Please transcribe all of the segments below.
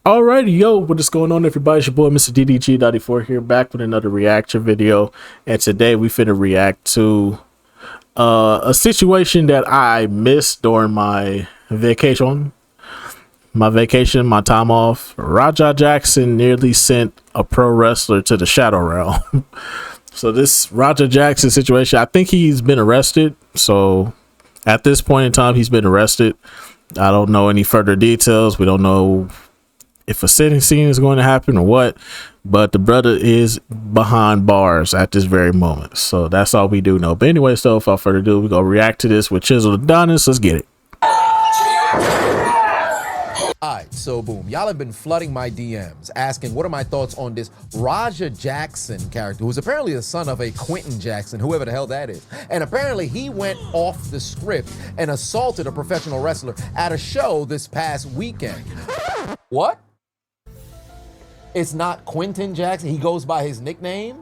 Alrighty, yo, what is going on, everybody? It's your boy, Mr. DDG94 here, back with another reaction video. And today we finna react to a situation that I missed during my vacation. My time off. Raja Jackson nearly sent a pro wrestler to the Shadow Realm. So this Raja Jackson situation, I think he's been arrested. So at this point in time, he's been arrested. I don't know any further details. We don't know if a sentencing is going to happen or what, but the brother is behind bars at this very moment. So that's all we do know. But anyway, so without further ado, we're gonna react to this with Chisel Adonis. Let's get it. Alright, so boom, y'all have been flooding my DMs asking what are my thoughts on this Raja Jackson character, who's apparently the son of a Quentin Jackson, whoever the hell that is. And apparently he went off the script and assaulted a professional wrestler at a show this past weekend. What? It's not Quentin Jackson? He goes by his nickname?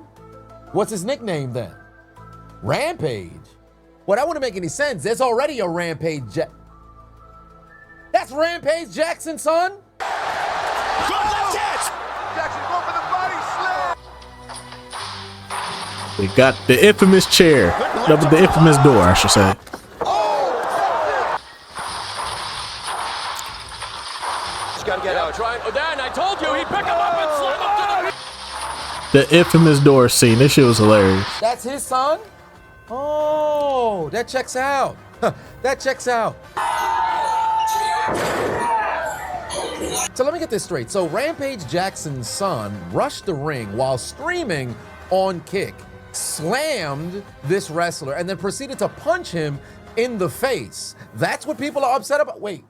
What's his nickname then? Rampage? Well, that wouldn't make any sense. There's already a Rampage That's Rampage Jackson's son? Good left catch! Jackson going for the body slam. We got the infamous chair, the infamous door, I should say. Just gotta get out. Trying. Oh, Dan, I told you he'd pick him up and slam him to The infamous door scene. This shit was hilarious. That's his son? Oh, that checks out. That checks out. So let me get this straight. So Rampage Jackson's son rushed the ring while screaming on kick, slammed this wrestler, and then proceeded to punch him in the face. That's what people are upset about. Wait.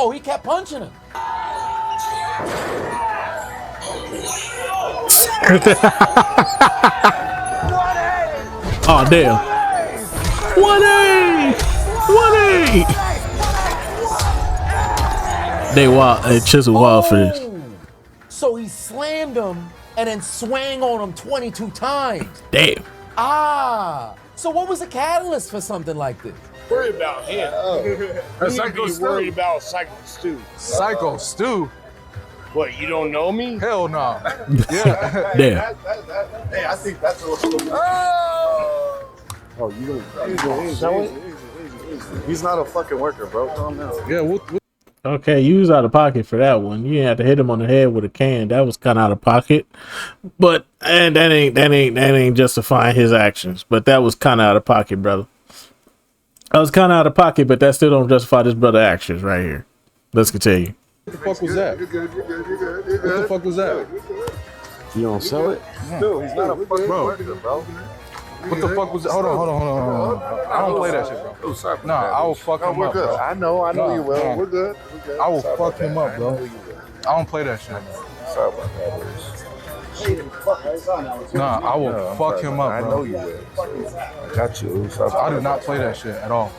Oh, he kept punching him. Oh, damn. 1A! 1A! They wild. They Chisel wild for this. So he slammed him and then swang on him 22 times. Damn. Ah. So what was the catalyst for something like this? Worry about him. Psycho Be Stu. worried about Psycho Stu. Psycho Stu? What, you don't know me? Hell no. Yeah. Damn. Hey, I think that's a little. Oh, you gonna show it? He's not a fucking worker, bro. Calm down. Yeah, Okay, you was out of pocket for that one. You didn't have to hit him on the head with a can. That was kind of out of pocket. But and that ain't justifying his actions. But that was kind of out of pocket, brother. That was kind of out of pocket, but that still don't justify this brother actions right here. Let's continue. what the fuck was that? You're good. You're good. What the fuck was that? You don't sell it? Dude, he's not a fucking Bro. worker, bro. What the fuck was that? Hold on. I don't play that shit, bro. Oh, sorry. Nah, I will fuck him we're up, good. bro. I know you will. Nah. We're good. I will Sorry fuck about him that. up, bro. I know you will. I don't play that shit. Sorry about that. Nah, I will fuck him up, I know bro. you will. I got you. Sorry I about do not play that shit at all.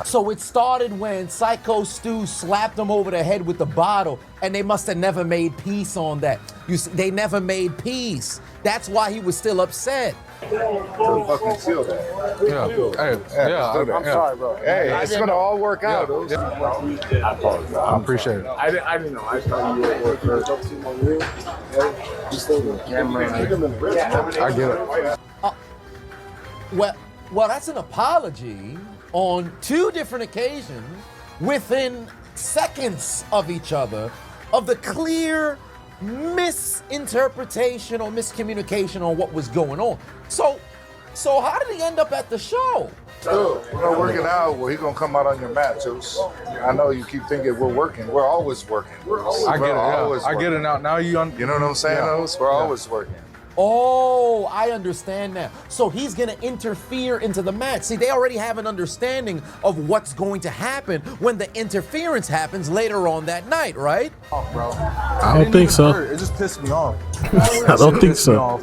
So it started when Psycho Stu slapped him over the head with the bottle, and they must have never made peace on that. You see, they never made peace. That's why he was still upset. Couldn't fucking seal that. Yeah. Hey, yeah. I'm sorry, bro. Hey, it's gonna all work out. I appreciate it. I didn't know. I thought you were I get it. Well, that's an apology on two different occasions within seconds of each other of the clear misinterpretation or miscommunication on what was going on. So how did he end up at the show? We're not working out. Well, he's gonna come out on your mat, Juice. I know you keep thinking we're working. We're always working. I get it. Yeah. I get it now. Now you You know what I'm saying, Oz? We're always working. Oh, I understand now. So he's gonna interfere into the match. See, they already have an understanding of what's going to happen when the interference happens later on that night, right? bro. I don't think so. It just pissed me off. I don't think so.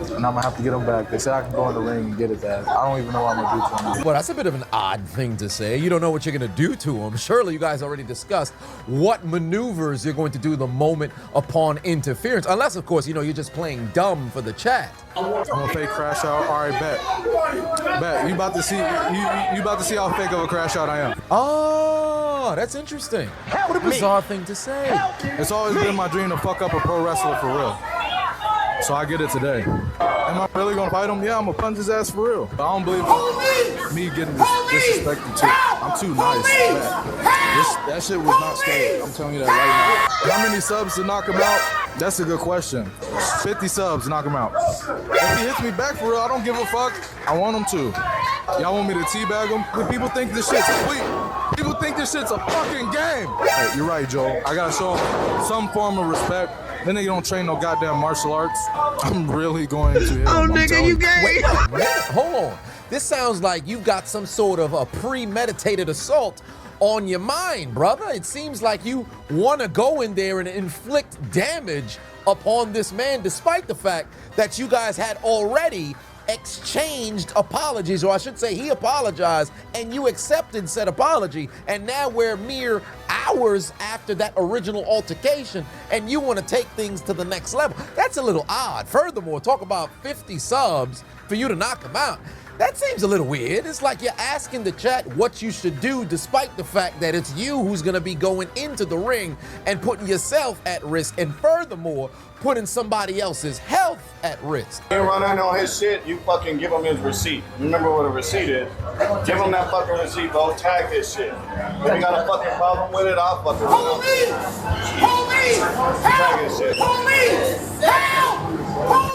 And I'm gonna have to get him back. They said I can go in the ring and get it back. I don't even know what I'm gonna do to him. Well, that's a bit of an odd thing to say. You don't know what you're gonna do to him. Surely you guys already discussed what maneuvers you're going to do the moment upon interference. Unless, of course, you know, you're just playing dumb for the chat. I'm gonna fake crash out. All right, bet. You about to see how fake of a crash out I am. Oh, Oh, that's interesting. What a bizarre thing to say. It's always been my dream to fuck up a pro wrestler for real. So I get it today. Am I really gonna fight him? Yeah, I'm gonna punch his ass for real. But I don't believe me getting disrespected too. I'm too nice. That shit was not scary. I'm telling you that right now. How many subs to knock him out? That's a good question. 50 subs to knock him out. If he hits me back for real, I don't give a fuck. I want him to. Y'all want me to teabag him? People think this shit's sweet. People think this shit's a fucking game. Hey, you're right, Joel. I gotta show him some form of respect. Then they don't train no goddamn martial arts. I'm really going to hit him. Oh, nigga, you gay. Wait a minute, hold on. This sounds like you got some sort of a premeditated assault on your mind, brother. It seems like you want to go in there and inflict damage upon this man, despite the fact that you guys had already exchanged apologies, or I should say he apologized and you accepted said apology, and now we're mere hours after that original altercation and you want to take things to the next level. That's a little odd. Furthermore, talk about 50 subs for you to knock him out. That seems a little weird. It's like you're asking the chat what you should do, despite the fact that it's you who's gonna be going into the ring and putting yourself at risk, and furthermore, putting somebody else's health at risk. You run in on his shit, you fucking give him his receipt. Remember what a receipt is? Give him that fucking receipt, bro. Tag his shit. If you got a fucking problem with it, I'll fucking tag his shit.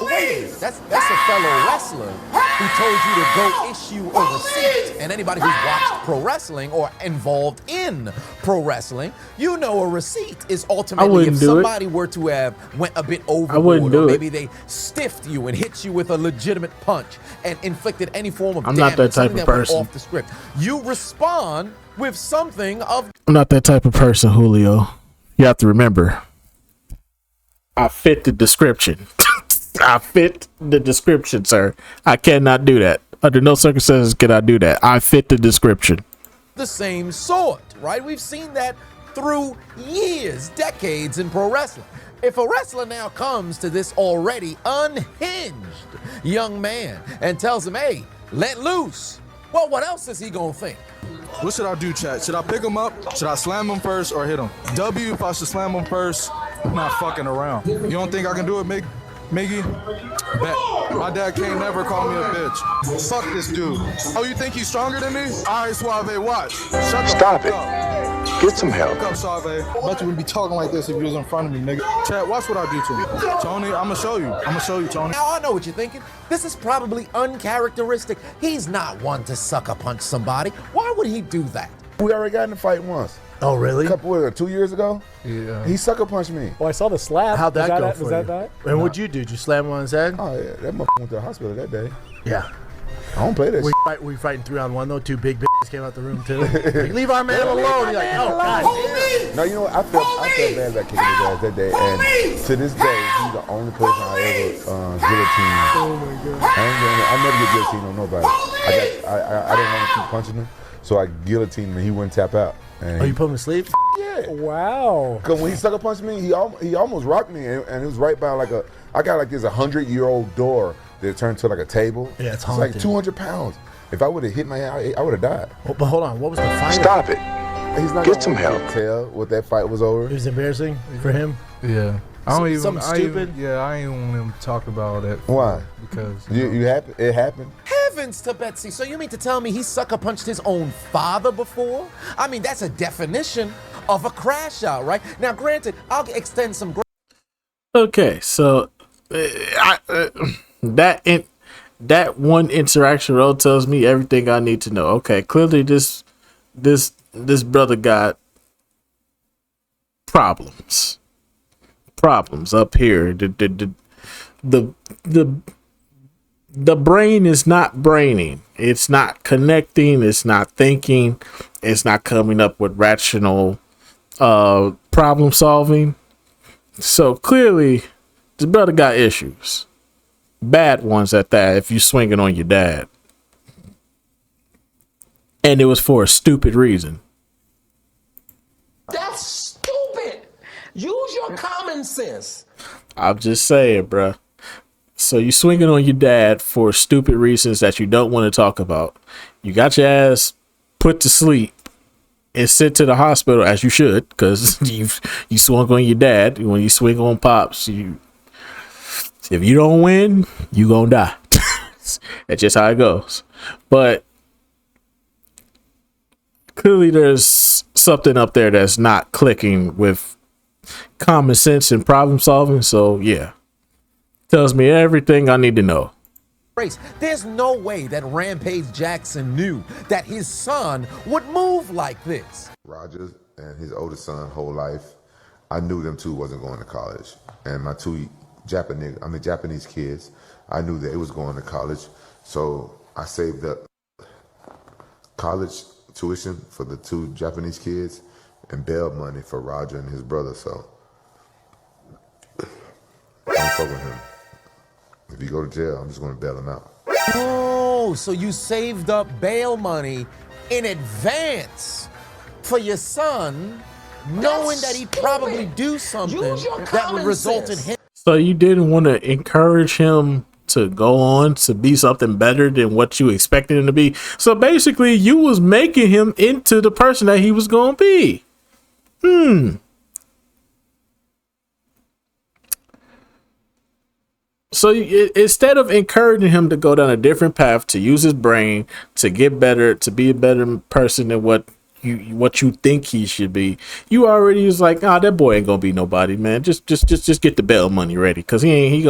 Wait, that's a fellow wrestler who told you to go issue a receipt. And anybody who's watched pro wrestling or involved in pro wrestling, you know a receipt is ultimately if somebody were to have went a bit overboard, or maybe they stiffed you and hit you with a legitimate punch and inflicted any form of damage. I'm not that type of person. Off the script. You respond with something of. I'm not that type of person, Julio. You have to remember, I fit the description. I fit the description, sir. I cannot do that. Under no circumstances can I do that. I fit the description. The same sort, right? We've seen that through years, decades in pro wrestling. If a wrestler now comes to this already unhinged young man and tells him, hey, let loose, well, what else is he gonna think? What should I do, chat? Should I pick him up? Should I slam him first or hit him? W, if I should slam him first, I'm not fucking around. You don't think I can do it, Miggy? Bet. My dad can't never call me a bitch. Fuck this dude. Oh, you think he's stronger than me? All right, Suave, watch. Shut Stop it. Up. Get some help. Fuck up, Suave. I bet you wouldn't be talking like this if you was in front of me, nigga. Chat, watch what I do to him. Tony, I'm gonna show you. I'm gonna show you, Tony. Now, I know what you're thinking. This is probably uncharacteristic. He's not one to sucker punch somebody. Why would he do that? We already got in a fight once. Oh, really? A couple of 2 years ago. Yeah. He sucker punched me. Oh, I saw the slap. How'd that go for was you? that? And what'd you do? Did you slam him on his head? Oh yeah, that motherfucker went to the hospital that day. Yeah. I don't play that shit. Were you fighting 3-on-1 though? Two big bitches came out the room too. Like, leave our man alone. You're like, oh god damn. No, you know what? I felt bad about kicking his ass that day, and to this day, he's the only person I ever guillotined. Oh my god! I never get guillotined on nobody. I didn't want to keep punching him, so I guillotined him, and he wouldn't tap out. And Oh, you put him to sleep? yeah. Wow. Cause when he sucker punched me, he almost rocked me, and it was right by I got like this 100-year-old door that turned to like a table. Yeah, it's It's like haunted. 200 pounds. If I would have hit my head, I would have died. Oh, but hold on, what was the fight? Stop it. He's not Get gonna some want help. to tell what that fight was over. It was embarrassing for him. Yeah. I don't even. Something stupid? I ain't want him to talk about it. Why? Because You happen? It happened. Heavens to Betsy. So you mean to tell me he sucker punched his own father before? I mean, that's a definition of a crash out, right? Now, granted, I'll extend some Okay, so that one interaction role tells me everything I need to know. Okay, clearly this brother got problems up here. The brain is not braining. It's not connecting. It's not thinking. It's not coming up with rational problem solving. So clearly, this brother got issues, bad ones at that. If you swinging on your dad, and it was for a stupid reason. That's stupid. Use your common sense. I'm just saying, bruh. So you swinging on your dad for stupid reasons that you don't want to talk about. You got your ass put to sleep and sent to the hospital, as you should, because you swung on your dad. When you swing on pops, if you don't win, you gonna die. That's just how it goes. But clearly there's something up there that's not clicking with common sense and problem solving. So yeah, tells me everything I need to know. There's no way that Rampage Jackson knew that his son would move like this. Roger and his oldest son, whole life, I knew them two wasn't going to college. And my two Japanese kids, I knew that it was going to college. So I saved up college tuition for the two Japanese kids and bail money for Roger and his brother. So I'm fucking him. If you go to jail, I'm just going to bail him out. Oh, so you saved up bail money in advance for your son, knowing that he'd probably do something that would result in him. So you didn't want to encourage him to go on to be something better than what you expected him to be. So basically you was making him into the person that he was going to be. So instead of encouraging him to go down a different path, to use his brain, to get better, to be a better person than what you think he should be, you already was like, that boy ain't gonna be nobody, man. Just get the bail money ready, because he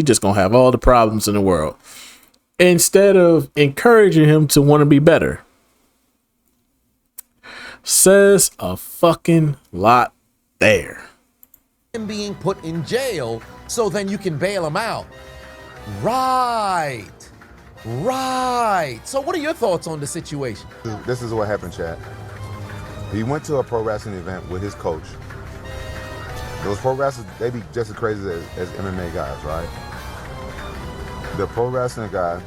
just gonna have all the problems in the world. Instead of encouraging him to want to be better. Says a fucking lot there. Being put in jail so then you can bail him out. Right. So what are your thoughts on the situation? This is what happened, Chad. He went to a pro wrestling event with his coach. Those pro wrestlers, they be just as crazy as MMA guys, right? The pro wrestling guy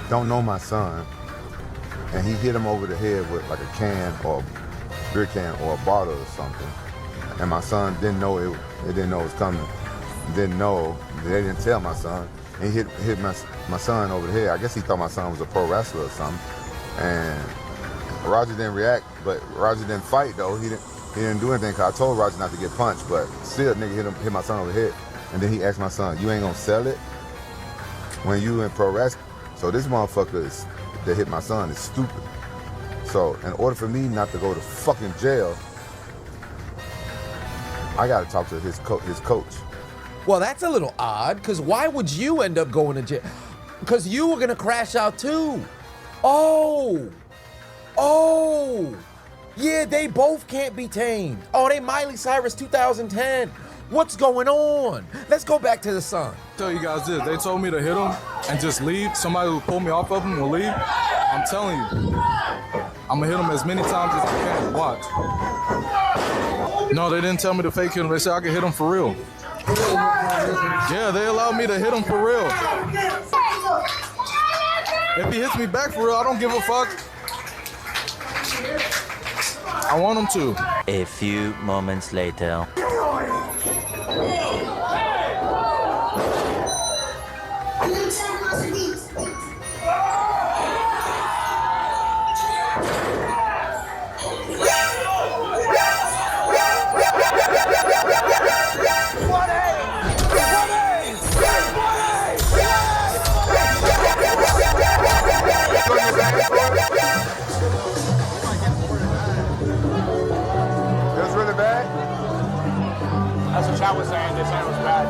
don't know my son, and he hit him over the head with like a can or a beer can or a bottle or something. And my son didn't know it didn't know it was coming. Didn't know. They didn't tell my son. And he hit my son over the head. I guess he thought my son was a pro wrestler or something. And Roger didn't react, but Roger didn't fight though. He didn't do anything, because I told Roger not to get punched, but still nigga hit my son over the head. And then he asked my son, "You ain't gonna sell it when you in pro wrestling?" So this motherfucker that hit my son is stupid. So in order for me not to go to fucking jail, I gotta talk to his coach. Well, that's a little odd, because why would you end up going to jail? Because you were gonna crash out too. Oh, yeah, they both can't be tamed. Oh, they Miley Cyrus 2010. What's going on? Let's go back to the son. Tell you guys this, they told me to hit him and just leave. Somebody who pulled me off of him will leave. I'm telling you, I'm gonna hit him as many times as I can. Watch. No, they didn't tell me to fake hit him. They said I could hit him for real. Yeah, they allowed me to hit him for real. If he hits me back for real, I don't give a fuck. I want him to. A few moments later. That's what Chad was saying. This hand was bad.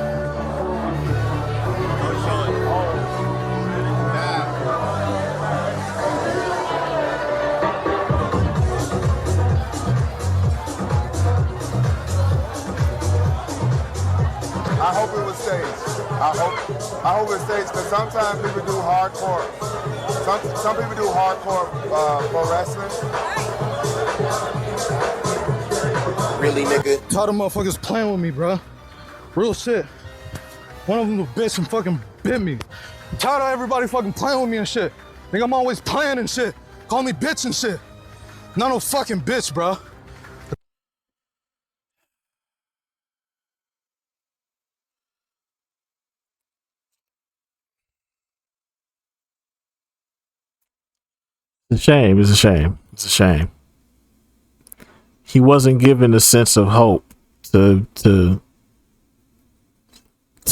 Don't show it. I hope it was staged. I hope it staged, because sometimes people do hardcore. Some people do hardcore pro wrestling. Really, nigga? Tired of motherfuckers playing with me, bro. Real shit. One of them a bitch and fucking bit me. Tired of everybody fucking playing with me and shit. Think I'm always playing and shit. Call me bitch and shit. Not no fucking bitch, bro. It's a shame. It's a shame. It's a shame. he wasn't given a sense of hope to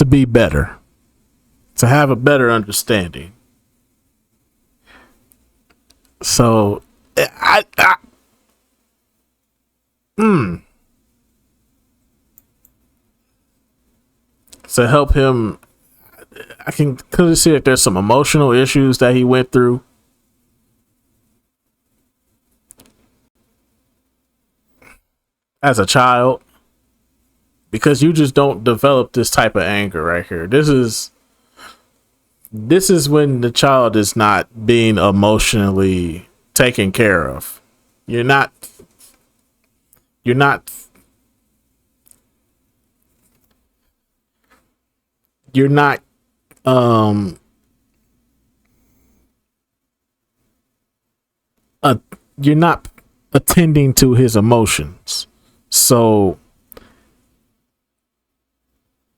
be better, to have a better understanding. So to help him, I can clearly see that there's some emotional issues that he went through. As a child, because you just don't develop this type of anger right here. This is when the child is not being emotionally taken care of. You're not attending to his emotions. So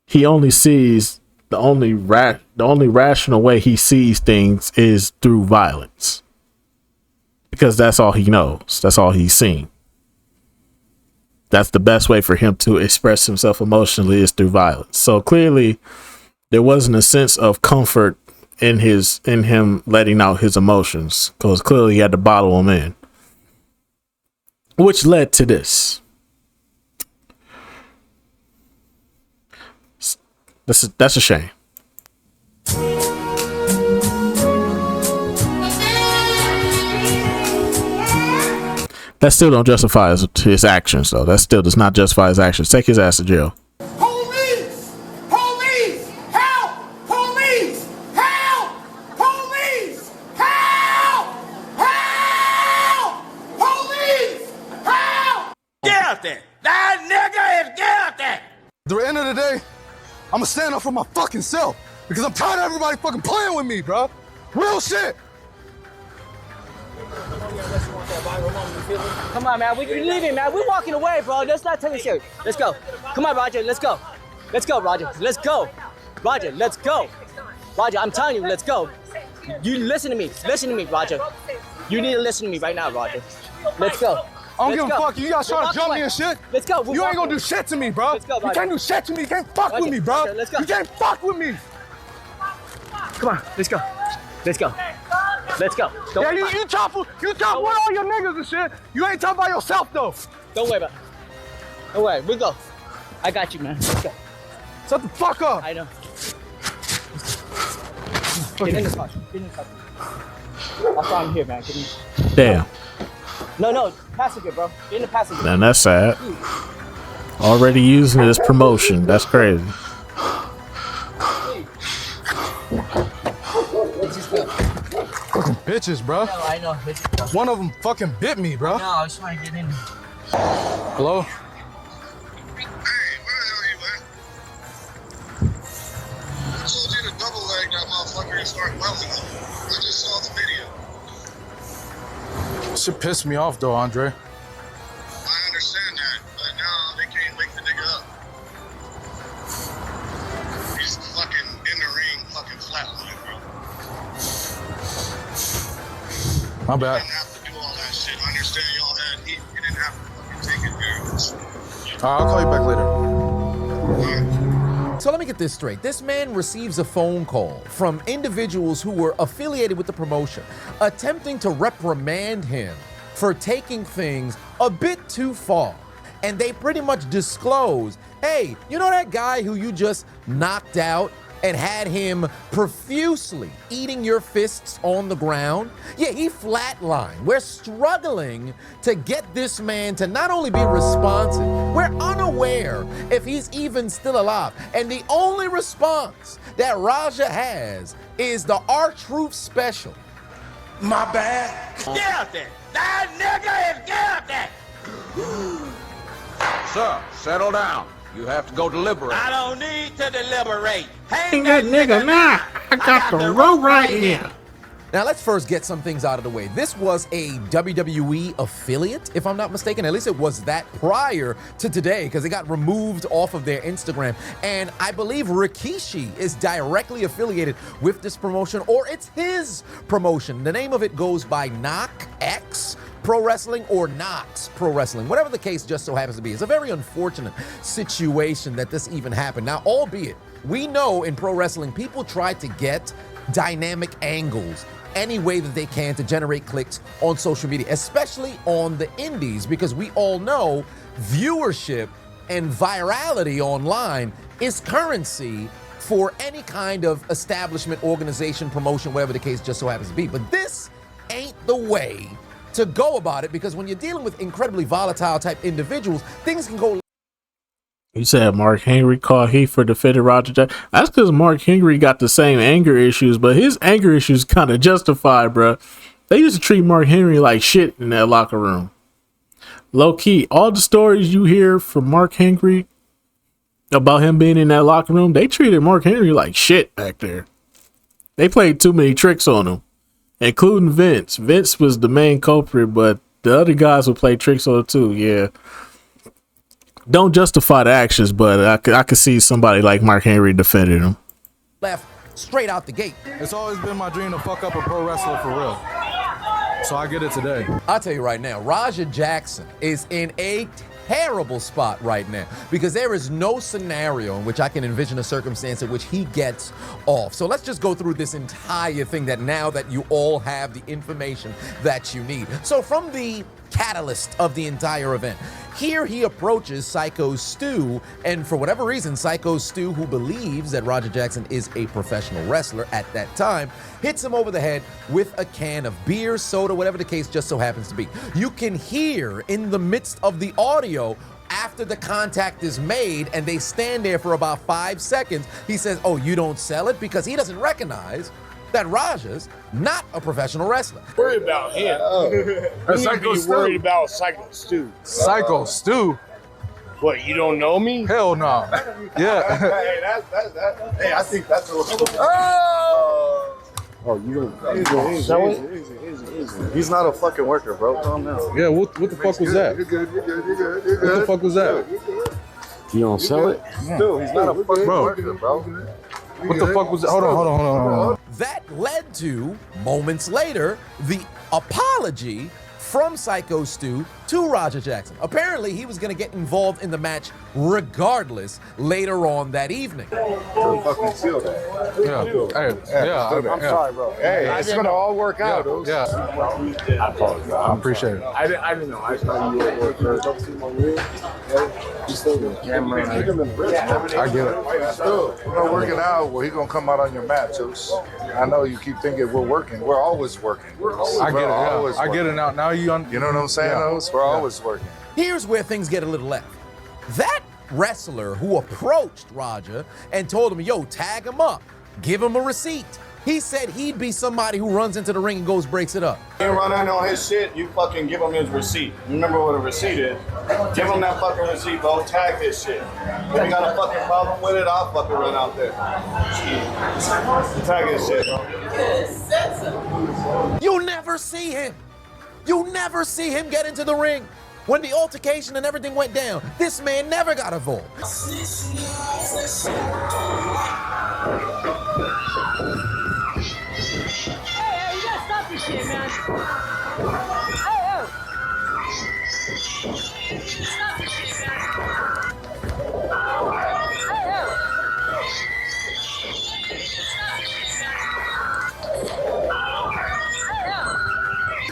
he only sees the only rational way he sees things is through violence, because that's all he knows. That's all he's seen. That's the best way for him to express himself emotionally, is through violence. So clearly there wasn't a sense of comfort in him letting out his emotions, because clearly he had to bottle them in, which led to this. That's a shame. That still don't justify his actions, though. That still does not justify his actions. Take his ass to jail. Police! Police! Help! Police! Help! Police! Help! Help! Police! Help! Guilty! That nigga is guilty! At the end of the day, I'm gonna stand up for my fucking self, because I'm tired of everybody fucking playing with me, bro. Real shit. Come on, man. We're leaving, man. We're walking away, bro. Let's not take it serious. Let's go. Come on, Roger. Let's go. Let's go, Roger. Let's go. Roger, let's go. Roger, I'm telling you, let's go. You listen to me. Listen to me, Roger. You need to listen to me right now, Roger. Let's go. I don't give a fuck. You guys trying to jump me and shit. Let's go. You ain't gonna do shit to me, bro. Let's go, you can't do shit to me. You can't fuck with me, bro. Let's go. You can't fuck with me. Come on, let's go. Let's go. Let's go. Yeah, you talk with all your niggas and shit. You ain't talking about yourself, though. Don't worry about it. Don't worry, we'll go. I got you, man. Let's go. Shut the fuck up. I know. Get in the car. Get in the car. That's why I'm here, man. Get in. Damn. No, passenger, bro. Get in the passenger. Man, that's sad. Already using it as promotion. That's crazy. Fucking bitches, bro. No, I know. One of them fucking bit me, bro. No, I was trying to get in. Hello? Hey, where the hell are you at? I told you to double leg that motherfucker and start welding him. I just saw the video. Shit pissed me off, though, Andre. I understand that, but now they can't wake the nigga up. He's fucking in the ring, fucking flatline, bro. My bad. You didn't have to do all that shit. I understand y'all had heat. You didn't have to fucking take it serious. I'll call you back later. So let me get this straight. This man receives a phone call from individuals who were affiliated with the promotion, attempting to reprimand him for taking things a bit too far. And they pretty much disclose, hey, you know that guy who you just knocked out and had him profusely eating your fists on the ground? Yeah, he flatlined. We're struggling to get this man to not only be responsive, we're unaware if he's even still alive. And the only response that Raja has is the R-Truth special. My bad. Guilty! That nigga is guilty! Sir, settle down. You have to go deliberate. I don't need to deliberate. Ain't that nigga now? I got the rope right here. Now let's first get some things out of the way. This was a WWE affiliate, if I'm not mistaken. At least it was that prior to today, because it got removed off of their Instagram. And I believe Rikishi is directly affiliated with this promotion, or it's his promotion. The name of it goes by Knock X pro wrestling or not pro wrestling, whatever the case just so happens to be. It's a very unfortunate situation that this even happened. Now, albeit, we know in pro wrestling, people try to get dynamic angles any way that they can to generate clicks on social media, especially on the indies, because we all know viewership and virality online is currency for any kind of establishment, organization, promotion, whatever the case just so happens to be. But this ain't the way to go about it, because when you're dealing with incredibly volatile type individuals, things can go. You said Mark Henry called heat for defending Roger Jackson. That's because Mark Henry got the same anger issues, but his anger issues kind of justified, bro. They used to treat Mark Henry like shit in that locker room. Low key, all the stories you hear from Mark Henry about him being in that locker room, they treated Mark Henry like shit back there. They played too many tricks on him, including Vince. Vince was the main culprit, but the other guys would play tricks on him too. Yeah. Don't justify the actions, but I could see somebody like Mark Henry defending him. Left straight out the gate. It's always been my dream to fuck up a pro wrestler for real. So I get it today. I'll tell you right now, Raja Jackson is in a terrible spot right now, because there is no scenario in which I can envision a circumstance in which he gets off. So let's just go through this entire thing that now that you all have the information that you need. So from the catalyst of the entire event, here he approaches Psycho Stu, and for whatever reason, Psycho Stu, who believes that Raja Jackson is a professional wrestler at that time, hits him over the head with a can of beer, soda, whatever the case just so happens to be. You can hear in the midst of the audio, after the contact is made and they stand there for about 5 seconds, he says, "Oh, you don't sell it?" Because he doesn't recognize that Raja's not a professional wrestler. Worry about him. Psycho Stu. Worried about Psycho Stu. Psycho Stu? What, you don't know me? Hell no. Yeah. Hey, hey, I think that's a little. Oh, you don't. He's not a fucking worker, bro. Calm down. Yeah, what the fuck was that? You're good. What the fuck was that? You don't sell it? Dude, he's not a fucking worker, bro. What the fuck was that? Hold on. That led to, moments later, the apology from Psycho Stu to Raja Jackson. Apparently, he was going to get involved in the match regardless later on that evening. Fucking seal that. Yeah. I'm sorry, bro. Hey, it's going to all work out. Yeah. I apologize. I appreciate it. I didn't know. I thought you were a worker. I get it. We're not working out. Well, he's going to come out on your mat, Juice. I know you keep thinking we're working. We're always working. I get it. Yeah. I get it now. Now you know what I'm saying, Oz? We're always working. Here's where things get a little left. That wrestler who approached Raja and told him, "Yo, tag him up, give him a receipt." He said he'd be somebody who runs into the ring and goes breaks it up. You run in on his shit, you fucking give him his receipt. Remember what a receipt is? Give him that fucking receipt, bro. Tag his shit. If you got a fucking problem with it, I'll fucking run out there. Tag his shit, bro. You'll never see him. You'll never see him get into the ring. When the altercation and everything went down, this man never got involved. Hey, you gotta stop this shit, man. Hey. Stop this shit, man.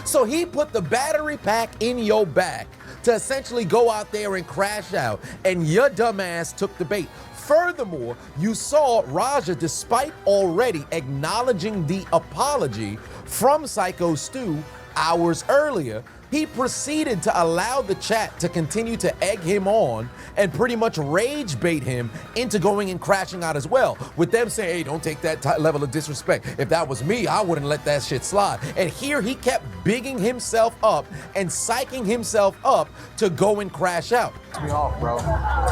So he put the battery pack in your back to essentially go out there and crash out, and your dumbass took the bait. Furthermore, you saw Raja, despite already acknowledging the apology from Psycho Stu hours earlier, he proceeded to allow the chat to continue to egg him on and pretty much rage bait him into going and crashing out as well, with them saying, "Hey, don't take that level of disrespect. If that was me, I wouldn't let that shit slide." And here he kept bigging himself up and psyching himself up to go and crash out. Pissed me off, bro.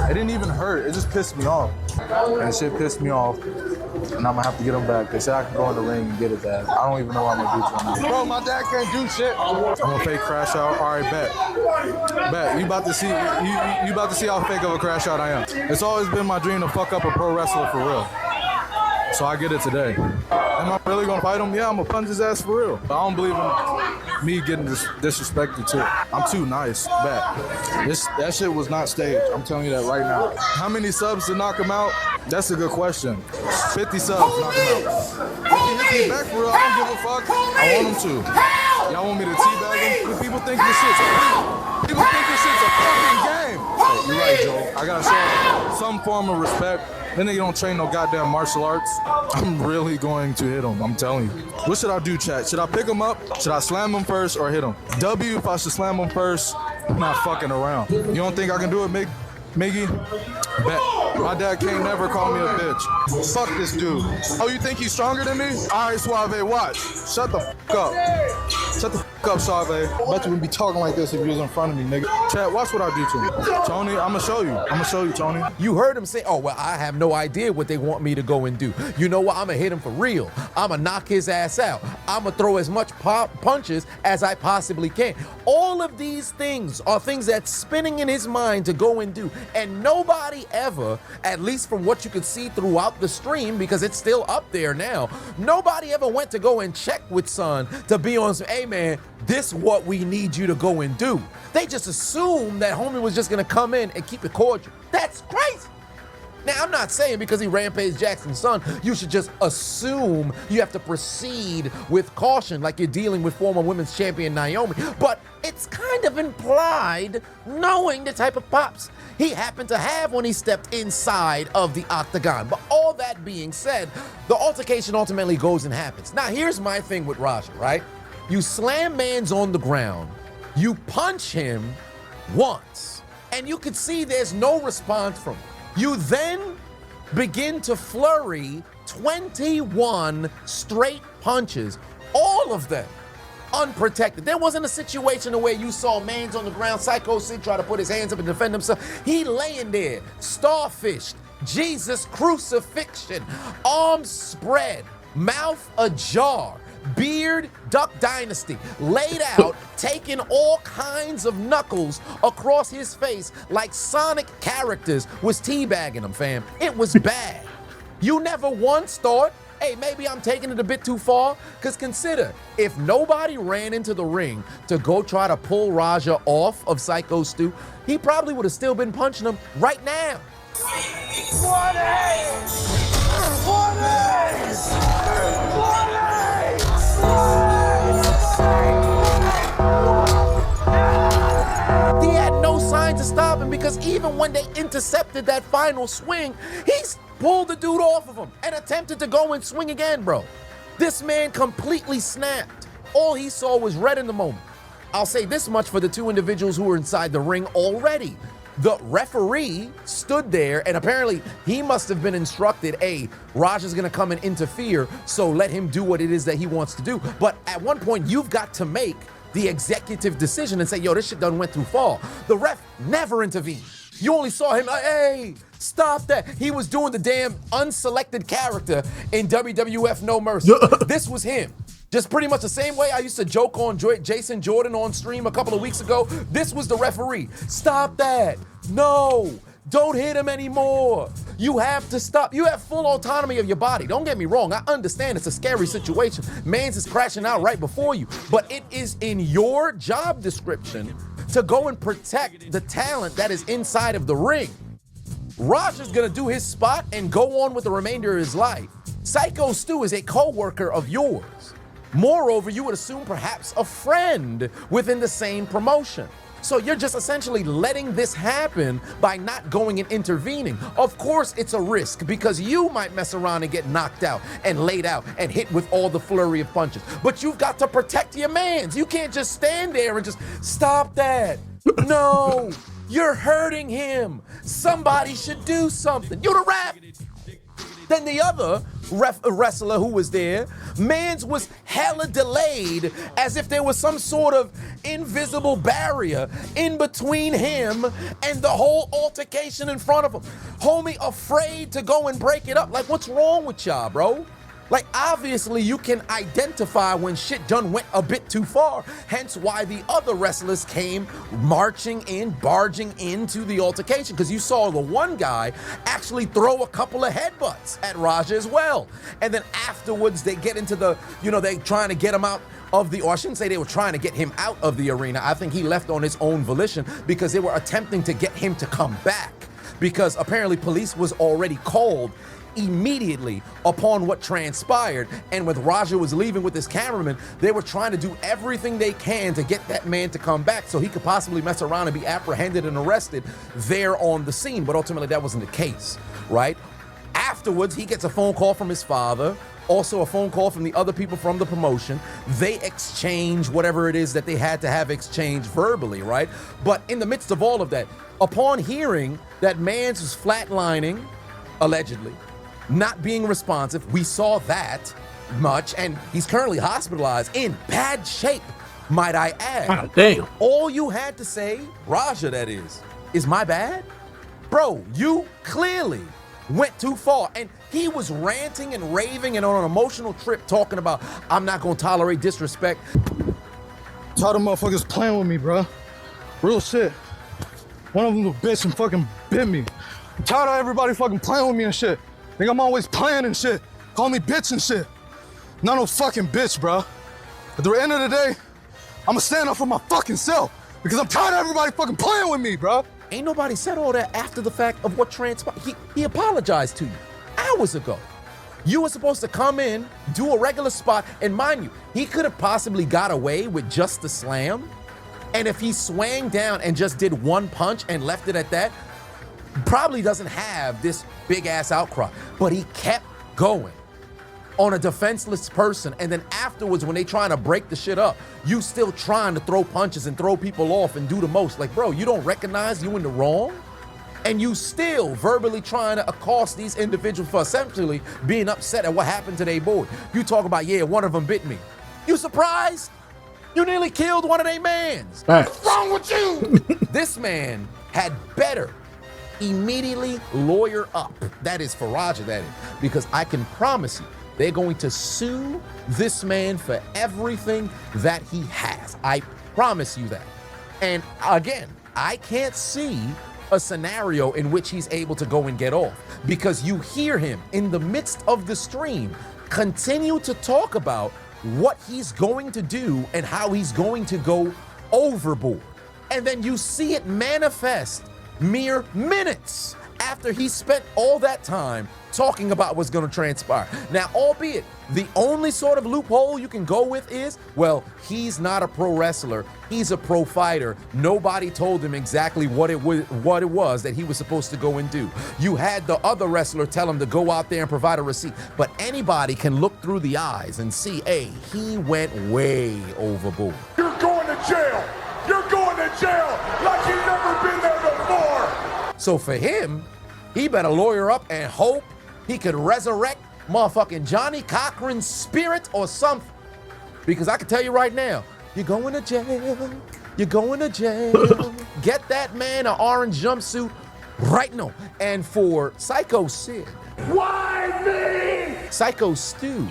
It didn't even hurt. It just pissed me off. And shit pissed me off. And I'm gonna have to get him back. They said I can go in the ring and get it back. I don't even know what I'm gonna do to him. Bro, my dad can't do shit. I'm gonna fake crash out. All right, bet. You about to see you about to see how fake of a crash out I am. It's always been my dream to fuck up a pro wrestler for real. So I get it today. Am I really gonna fight him? Yeah, I'm gonna punch his ass for real. But I don't believe him. me getting disrespected too. I'm too nice. Bet. That shit was not staged. I'm telling you that right now. How many subs to knock him out? That's a good question. 50 subs, knock him out. If he hits me back for real, I don't give a fuck. I want him to. Y'all want me to teabag him? People think this shit's a fucking game. Hey, you're right, Joe. I gotta show him some form of respect. Then they don't train no goddamn martial arts. I'm really going to hit him. I'm telling you. What should I do, chat? Should I pick him up? Should I slam him first or hit him? W, if I should slam him first, I'm not fucking around. You don't think I can do it, Miggy? Bet. My dad can't never call me a bitch. Fuck this dude. Oh, you think he's stronger than me? All right, Suave, watch. Shut the fuck up. Shut the fuck up, Suave. Bet you wouldn't be talking like this if you was in front of me, nigga. Chat, watch what I do to him. Tony, I'm gonna show you. I'm gonna show you, Tony. You heard him say, oh, well, I have no idea what they want me to go and do. You know what? I'm gonna hit him for real. I'm gonna knock his ass out. I'm gonna throw as much punches as I possibly can. All of these things are things that's spinning in his mind to go and do. And nobody ever, at least from what you could see throughout the stream, because it's still up there now, nobody ever went to go and check with Son to be on some, hey man, this what we need you to go and do. They just assumed that homie was just gonna come in and keep it cordial. That's crazy. Now, I'm not saying because he Rampage Jackson's son, you should just assume you have to proceed with caution like you're dealing with former women's champion Naomi, but it's kind of implied knowing the type of pops he happened to have when he stepped inside of the octagon. But all that being said, the altercation ultimately goes and happens. Now, here's my thing with Raja, right? You slam mans on the ground, you punch him once, and you can see there's no response from him. You then begin to flurry 21 straight punches, all of them unprotected. There wasn't a situation where you saw mans on the ground, Psycho Sid try to put his hands up and defend himself. He laying there, starfished, Jesus crucifixion, arms spread, mouth ajar, beard, Duck Dynasty, laid out, taking all kinds of knuckles across his face like Sonic characters was teabagging him, fam. It was bad. You never once thought, hey, maybe I'm taking it a bit too far? Because consider, if nobody ran into the ring to go try to pull Raja off of Psycho Stu, he probably would have still been punching him right now. He had no sign to stop him because even when they intercepted that final swing, he pulled the dude off of him and attempted to go and swing again, bro. This man completely snapped. All he saw was red in the moment. I'll say this much for the two individuals who were inside the ring already. The referee stood there, and apparently he must have been instructed, hey, Raja's gonna come and interfere, so let him do what it is that he wants to do. But at one point, you've got to make the executive decision and say, yo, this shit done went too far. The ref never intervened. You only saw him like, hey, stop that. He was doing the damn unselected character in WWF No Mercy. This was him. Just pretty much the same way I used to joke on Jason Jordan on stream a couple of weeks ago. This was the referee. Stop that. No, don't hit him anymore. You have to stop. You have full autonomy of your body. Don't get me wrong. I understand it's a scary situation. Mans is crashing out right before you. But it is in your job description to go and protect the talent that is inside of the ring. Raja's gonna do his spot and go on with the remainder of his life. Psycho Stu is a co-worker of yours. Moreover, you would assume perhaps a friend within the same promotion. So you're just essentially letting this happen by not going and intervening. Of course, it's a risk because you might mess around and get knocked out and laid out and hit with all the flurry of punches. But you've got to protect your mans. You can't just stand there and just stop that. No, you're hurting him. Somebody should do something. You're the ref. Then the other wrestler who was there, mans was hella delayed as if there was some sort of invisible barrier in between him and the whole altercation in front of him. Homie afraid to go and break it up. Like, what's wrong with y'all, bro? Like, obviously you can identify when shit done went a bit too far, hence why the other wrestlers came marching in, barging into the altercation, because you saw the one guy actually throw a couple of headbutts at Raja as well. And then afterwards they get into the, they trying to get him out of the, or I shouldn't say they were trying to get him out of the arena. I think he left on his own volition because they were attempting to get him to come back, because apparently police was already called immediately upon what transpired. And when Raja was leaving with his cameraman, they were trying to do everything they can to get that man to come back so he could possibly mess around and be apprehended and arrested there on the scene. But ultimately that wasn't the case, right? Afterwards, he gets a phone call from his father, also a phone call from the other people from the promotion. They exchange whatever it is that they had to have exchanged verbally, right? But in the midst of all of that, upon hearing that Mans was flatlining, allegedly, not being responsive, we saw that much, and he's currently hospitalized in bad shape, might I add. God damn. All you had to say, Raja that is my bad? Bro, you clearly went too far. And he was ranting and raving and on an emotional trip talking about, I'm not gonna tolerate disrespect. Tired of motherfuckers playing with me, bro. Real shit. One of them a bitch and fucking bit me. I'm tired of everybody fucking playing with me and shit. Think I'm always playing and shit. Call me bitch and shit. Not no fucking bitch, bro. At the end of the day, I'ma stand up for my fucking self because I'm tired of everybody fucking playing with me, bro. Ain't nobody said all that after the fact of what transpired. He apologized to you hours ago. You were supposed to come in, do a regular spot, and mind you, he could have possibly got away with just the slam. And if he swang down and just did one punch and left it at that, probably doesn't have this big ass outcry. But he kept going on a defenseless person, and then afterwards when they trying to break the shit up, you still trying to throw punches and throw people off and do the most. Like, bro, you don't recognize you in the wrong? And you still verbally trying to accost these individuals for essentially being upset at what happened to their boy. You talk about, yeah, one of them bit me. You surprised? You nearly killed one of their mans. What's wrong with you? This man had better immediately lawyer up. That is for Raja, that is. Because I can promise you, they're going to sue this man for everything that he has. I promise you that. And again, I can't see a scenario in which he's able to go and get off, because you hear him in the midst of the stream continue to talk about what he's going to do and how he's going to go overboard. And then you see it manifest mere minutes after he spent all that time talking about what's going to transpire. Now, albeit the only sort of loophole you can go with is, well, he's not a pro wrestler, he's a pro fighter. Nobody told him exactly what it was that he was supposed to go and do. You had the other wrestler tell him to go out there and provide a receipt, but anybody can look through the eyes and see, hey, he went way overboard. You're going to jail. You're going to jail like you've never been there before. So for him, he better lawyer up and hope he could resurrect motherfucking Johnny Cochran's spirit or something. Because I can tell you right now, you're going to jail. You're going to jail. Get that man an orange jumpsuit right now. And for Psycho Sid, why me? Psycho Stu,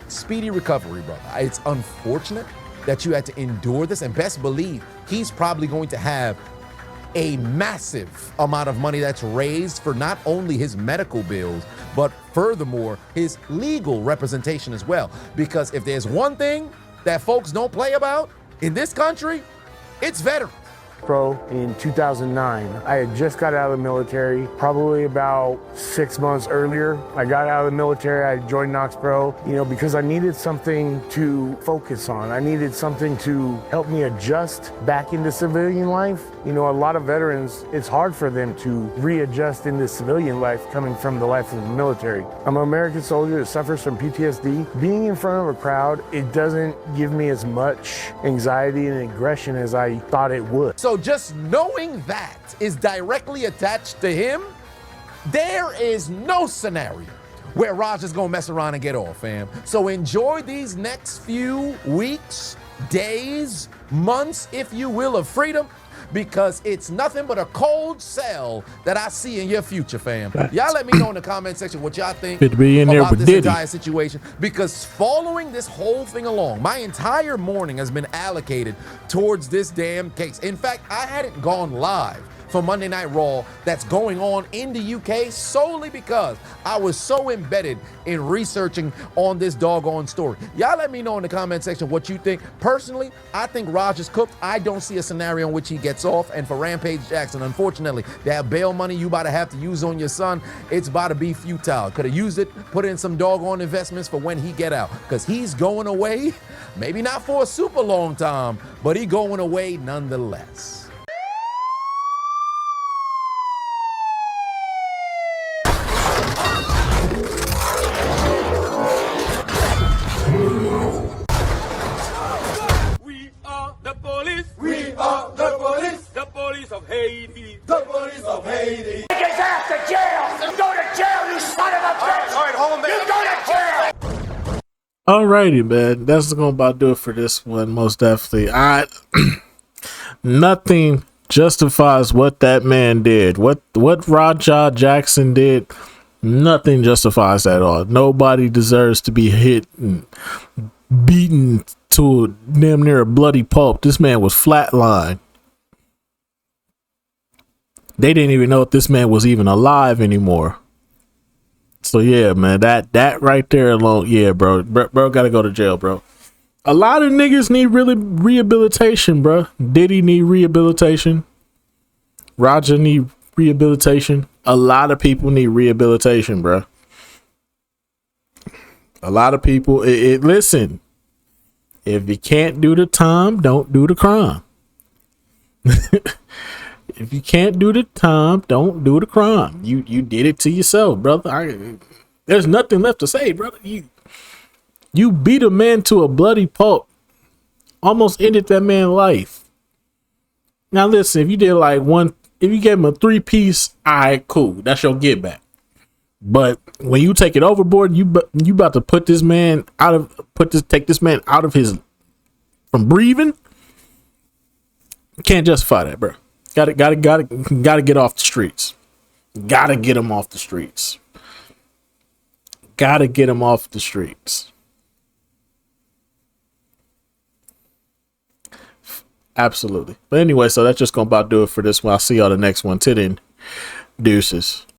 speedy recovery, brother. It's unfortunate that you had to endure this, and best believe he's probably going to have a massive amount of money that's raised for not only his medical bills, but furthermore, his legal representation as well. Because if there's one thing that folks don't play about in this country, it's veterans. Pro in 2009. I had just got out of the military, probably about 6 months earlier. I got out of the military, I joined Knox Pro, because I needed something to focus on. I needed something to help me adjust back into civilian life. A lot of veterans, it's hard for them to readjust into civilian life coming from the life of the military. I'm an American soldier that suffers from PTSD. Being in front of a crowd, it doesn't give me as much anxiety and aggression as I thought it would. So just knowing that is directly attached to him, there is no scenario where Raja's gonna mess around and get off, fam. So enjoy these next few weeks, days, months, if you will, of freedom, because it's nothing but a cold cell that I see in your future, fam. Y'all let me know in the comment section what y'all think It'd be in there about with this Diddy. entire situation, because following this whole thing along, my entire morning has been allocated towards this damn case. In fact, I hadn't gone live for Monday Night Raw that's going on in the UK solely because I was so embedded in researching on this doggone story. Y'all let me know in the comment section what you think. Personally, I think Raj is cooked. I don't see a scenario in which he gets off. And for Rampage Jackson, unfortunately, that bail money you about to have to use on your son, it's about to be futile. Could have used it, put in some doggone investments for when he get out. Because he's going away, maybe not for a super long time, but he going away nonetheless. We are the police. We are the police. The police of Haiti. The police of Haiti. Take his ass to jail! Go to jail, you son of a bitch! All right, hold on, you go to jail! Alrighty, man. That's gonna about do it for this one. Most definitely. Nothing justifies what that man did. What Raja Jackson did. Nothing justifies that at all. Nobody deserves to be hit and beaten to damn near a bloody pulp. This man was flatlined. They didn't even know if this man was even alive anymore. So yeah, man, that right there alone, yeah, bro gotta go to jail, bro. A lot of niggas need really rehabilitation, bro. Diddy need rehabilitation. Raja need rehabilitation. A lot of people need rehabilitation, bro. A lot of people. Listen, if you can't do the time, don't do the crime. If you can't do the time, don't do the crime. You did it to yourself, brother. There's nothing left to say, brother. You beat a man to a bloody pulp. Almost ended that man's life. Now listen, if you did like if you gave him a 3-piece, all right, cool. That's your get back. But when you take it overboard, you about to put this man take this man out of from breathing. Can't justify that, bro. Gotta get off the streets. Gotta get him off the streets. Gotta get him off the streets. Absolutely. But anyway, so that's just gonna about do it for this one. I'll see y'all the next one. Till then, deuces.